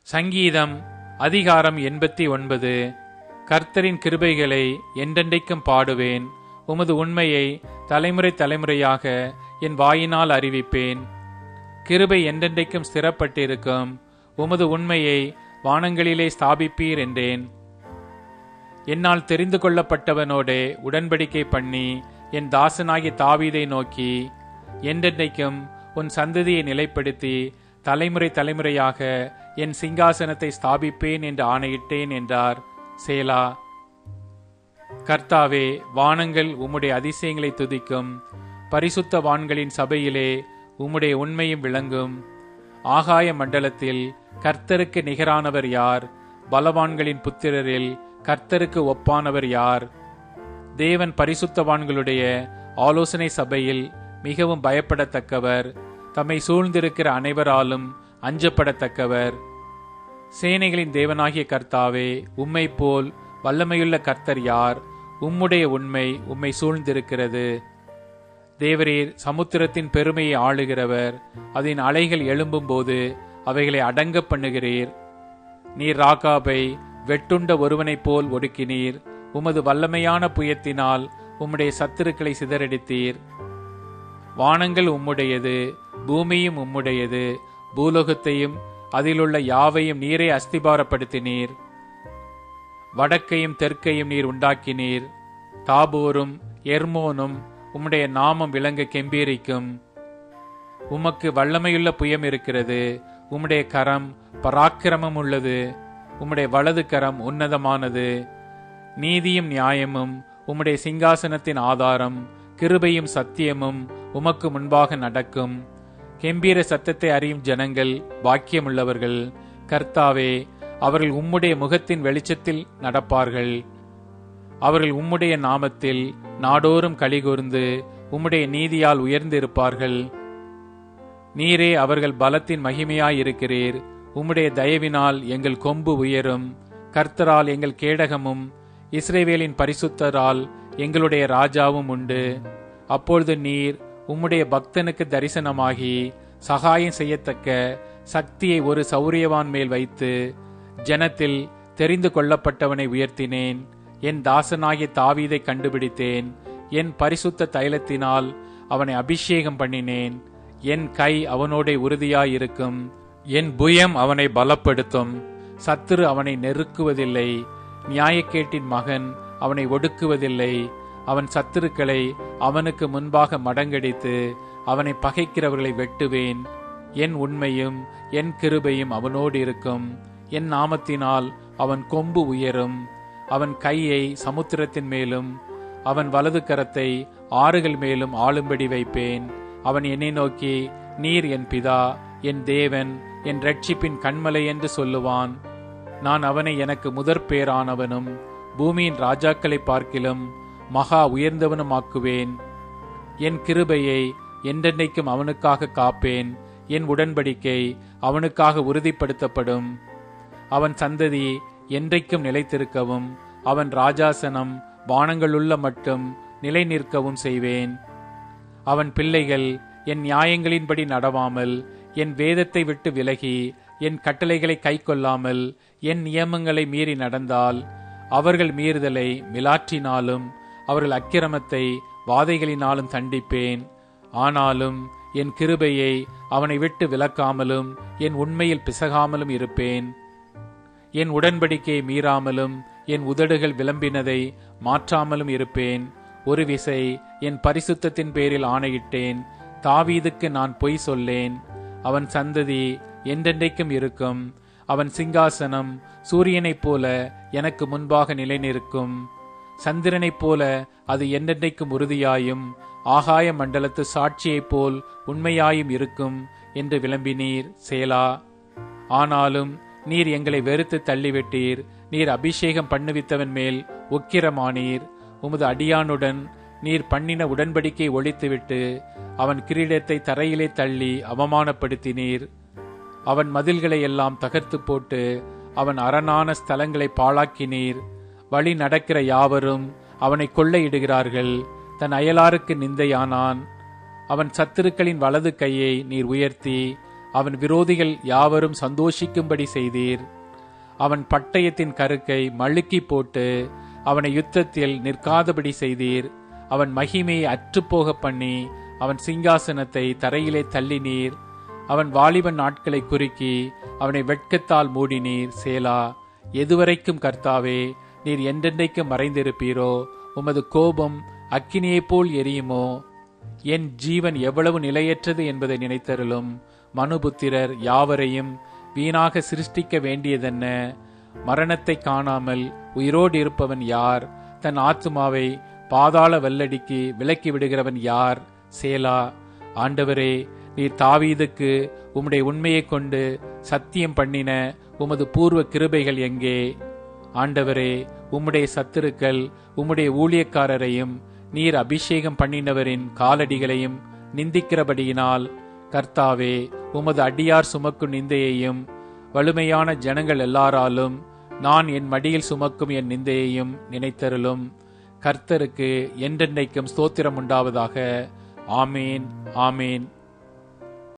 சங்கீதம் அதிகாரம் 89. கர்த்தரின் கிருபைகளை என்றென்றைக்கும் பாடுவேன். உமது உண்மையை தலைமுறை தலைமுறையாக என் வாயினால் அறிவிப்பேன். கிருபை என்றென்றைக்கும் ஸ்திரப்பட்டிருக்கும். உமது உண்மையை வானங்களிலே ஸ்தாபிப்பீர் என்றேன். என்னால் தெரிந்து கொள்ளப்பட்டவனோடே உடன்படிக்கை பண்ணி என் தாசனாகிய தாவீதை நோக்கி, என்றென்றைக்கும் உன் சந்ததியை நிலைப்படுத்தி தலைமுறை தலைமுறையாக என் சிங்காசனத்தை ஸ்தாபிப்பேன் என்று ஆணையிட்டேன் என்றார். சேலா. கர்த்தாவே, வானங்கள் உம்முடைய அதிசயங்களை துதிக்கும். பரிசுத்த வான்களின் சபையிலே உம்முடைய உண்மையும் விளங்கும். ஆகாய மண்டலத்தில் கர்த்தருக்கு நிகரானவர் யார்? பலவான்களின் புத்திரரில் கர்த்தருக்கு ஒப்பானவர் யார்? தேவன் பரிசுத்தவான்களுடைய ஆலோசனை சபையில் மிகவும் பயப்படத்தக்கவர். தம்மை சூழ்ந்திருக்கிற அனைவராலும் அஞ்சப்படத்தக்கவர். சேனைகளின் தேவனாகிய கர்த்தாவே, உம்மை போல் வல்லமையுள்ள கர்த்தர் யார்? உம்முடைய உண்மை உம்மை சூழ்ந்திருக்கிறது. தேவரீர் சமுத்திரத்தின் பெருமையை ஆளுகிறவர். அதன் அலைகள் எழும்பும் போது அவைகளை அடங்க பண்ணுகிறீர். நீர் ராகாபை வெட்டுண்ட ஒருவனைப் போல் ஒடுக்கினீர். உமது வல்லமையான புயத்தினால் உம்முடைய சத்துருக்களை சிதறடித்தீர். வானங்கள் உம்முடையது, பூமியும் உம்முடையது. பூலோகத்தையும் அதிலுள்ள யாவையும் நீரே அஸ்திபாரப்படுத்தினீர். வடக்கையும் தெற்கையும் நீர் உண்டாக்கினீர். தாபோரும் எர்மோனும் உம்முடைய நாமம் விளங்க கெம்பீரிக்கும். உமக்கு வல்லமையுள்ள புயம் இருக்கிறது. உம்முடைய கரம் பராக்கிரமம் உள்ளது. உம்முடைய வலது கரம் உன்னதமானது. நீதியும் நியாயமும் உம்முடைய சிங்காசனத்தின் ஆதாரம். கிருபையும் சத்தியமும் உமக்கு முன்பாக நடக்கும். கெம்பீர சத்தத்தை அறியும் ஜனங்கள் பாக்கியமுள்ளவர்கள். கர்த்தாவே, அவர்கள் உம்முடைய முகத்தின் வெளிச்சத்தில் நடப்பார்கள். அவர்கள் உம்முடைய நாமத்தில் நாடோறும் கலிகூர்ந்து உம்முடைய நீதியால் உயர்ந்திருப்பார்கள். நீரே அவர்கள் பலத்தின் மகிமையாயிருக்கிறீர். உம்முடைய தயவினால் எங்கள் கொம்பு உயரும். கர்த்தரால் எங்கள் கேடகமும் இஸ்ரவேலின் பரிசுத்தரால் எங்களுடைய ராஜாவும் உண்டு. அப்பொழுது நீர் உம்முடைய பக்தனுக்கு தரிசனமாகி சகாயம் செய்யத்தக்க சக்தியை ஒரு சௌரியவான் மேல் வைத்து ஜனத்தில் தெரிந்து கொள்ளப்பட்டவனை உயர்த்தினேன். என் தாசனாகிய தாவீதை கண்டுபிடித்தேன். என் பரிசுத்த தைலத்தினால் அவனை அபிஷேகம் பண்ணினேன். என் கை அவனோட உறுதியாயிருக்கும். என் புயம் அவனை பலப்படுத்தும். சத்துரு அவனை நெருக்குவதில்லை. நியாயக்கேட்டின் மகன் அவனை ஒடுக்குவதில்லை. அவன் சத்துருக்களை அவனுக்கு முன்பாக மடங்கடித்து அவனை பகைக்கிறவர்களை வெட்டுவேன். என் உண்மையும் என் கிருபையும் அவனோடு இருக்கும். என் நாமத்தினால் அவன் கொம்பு உயரும். அவன் கையை சமுத்திரத்தின் மேலும் அவன் வலது கரத்தை ஆறுகள் மேலும் ஆளும்படி வைப்பேன். அவன் என்னை நோக்கி, நீர் என் பிதா, என் தேவன், என் இரட்சிப்பின் கண்மலை என்று சொல்லுவான். நான் அவனை எனக்கு முதற் பேரானவனும் பூமியின் ராஜாக்களை பார்க்கிலும் மகா உயர்ந்தவனுமாக்குவேன். என் கிருபையை என்றென்றைக்கும் அவனுக்காக காப்பேன். என் உடன்படிக்கை அவனுக்காக உறுதிப்படுத்தப்படும். அவன் சந்ததி என்றைக்கும் நிலைத்திருக்கவும் அவன் ராஜாசனம் வானங்களுள்ள மட்டும் நிலை நிற்கவும் செய்வேன். அவன் பிள்ளைகள் என் நியாயங்களின்படி நடவாமல் என் வேதத்தை விட்டு விலகி என் கட்டளைகளை கைக்கொள்ளாமல் என் நியமங்களை மீறி நடந்தால் அவர்கள் மீறுதலை மிலாற்றினாலும் அவர்கள் அக்கிரமத்தை வாதைகளினாலும் தண்டிப்பேன். ஆனாலும் என் கிருபையை அவனை விட்டு விலக்காமலும் என் உண்மையில் பிசகாமலும் இருப்பேன். என் உடன்படிக்கையை மீறாமலும் என் உதடுகள் விளம்பினதை மாற்றாமலும் இருப்பேன். ஒரு விசை என் பரிசுத்தத்தின் பேரில் ஆணையிட்டேன். தாவீதுக்கு நான் பொய் சொல்லேன். அவன் சந்ததி என்றென்றைக்கும் இருக்கும். அவன் சிங்காசனம் சூரியனைப் போல எனக்கு முன்பாக நிலை நிற்கும். சந்திரனைப் போல அது என்றென்றைக்கும் உறுதியாயும் ஆகாய மண்டலத்து சாட்சியைப் போல் உண்மையாயும் இருக்கும் என்று விளம்பினீர். சேலா. ஆனாலும் நீர் எங்களை வெறுத்து தள்ளிவிட்டீர். நீர் அபிஷேகம் பண்ணுவித்தவன் மேல் உக்கிரமானீர். உமது அடியானுடன் நீர் பண்ணின உடன்படிக்கை ஒழித்துவிட்டு அவன் கிரீடத்தை தரையிலே தள்ளி அவமானப்படுத்தினீர். அவன் மதில்களை எல்லாம் தகர்த்து போட்டு அவன் அரணான ஸ்தலங்களை பாழாக்கினீர். வழி நடக்கிற யாவரும் அவனை கொள்ளையிடுகிறார்கள். தன் அயலாருக்கு நிந்தையானான். அவன் சத்துருக்களின் வலது கையை நீர் உயர்த்தி அவன் விரோதிகள் யாவரும் சந்தோஷிக்கும்படி செய்தீர். அவன் பட்டயத்தின் கருக்கை மழுக்கி போட்டு அவனை யுத்தத்தில் நிற்காதபடி செய்தீர். அவன் மகிமையை அற்றுப்போக பண்ணி அவன் சிங்காசனத்தை தரையிலே தள்ளினீர். அவன் வாலிபன் நாட்களை குறுக்கி அவனை வெட்கத்தால் மூடினீர். சேலா. எதுவரைக்கும் கர்த்தாவே நீர் என்றென்றைக்கும் மறைந்திருப்பீரோ? உமது கோபம் அக்கினியைப் போல் எரியுமோ? என் ஜீவன் எவ்வளவு நிலையற்றது என்பதை நினைத்தருளும். மனுபுத்திரர் யாவரையும் வீணாக சிருஷ்டிக்க வேண்டியதென்ன? மரணத்தை காணாமல் உயிரோடு இருப்பவன் யார்? தன் ஆத்துமாவை பாதாள வெள்ளடிக்கு விலக்கி விடுகிறவன் யார்? சேலா. ஆண்டவரே, நீர் தாவீதுக்கு உம்முடைய உண்மையை கொண்டு சத்தியம் பண்ணின உமது பூர்வ கிருபைகள் எங்கே? ஆண்டவரே, உம்முடைய சத்துருக்கள் உம்முடைய ஊழியக்காரரையும் நீர் அபிஷேகம் பண்ணினவரின் காலடிகளையும் நிந்திக்கிறபடியினால், கர்த்தாவே, உமது அடியார் சுமக்கும் நிந்தையையும் வலுமையான ஜனங்கள் எல்லாராலும் நான் என் மடியில் சுமக்கும் என் நிந்தையையும் நினைத்தருளும். கர்த்தருக்கு என்றென்றைக்கும் ஸ்தோத்திரம் உண்டாவதாக. ஆமேன், ஆமேன்.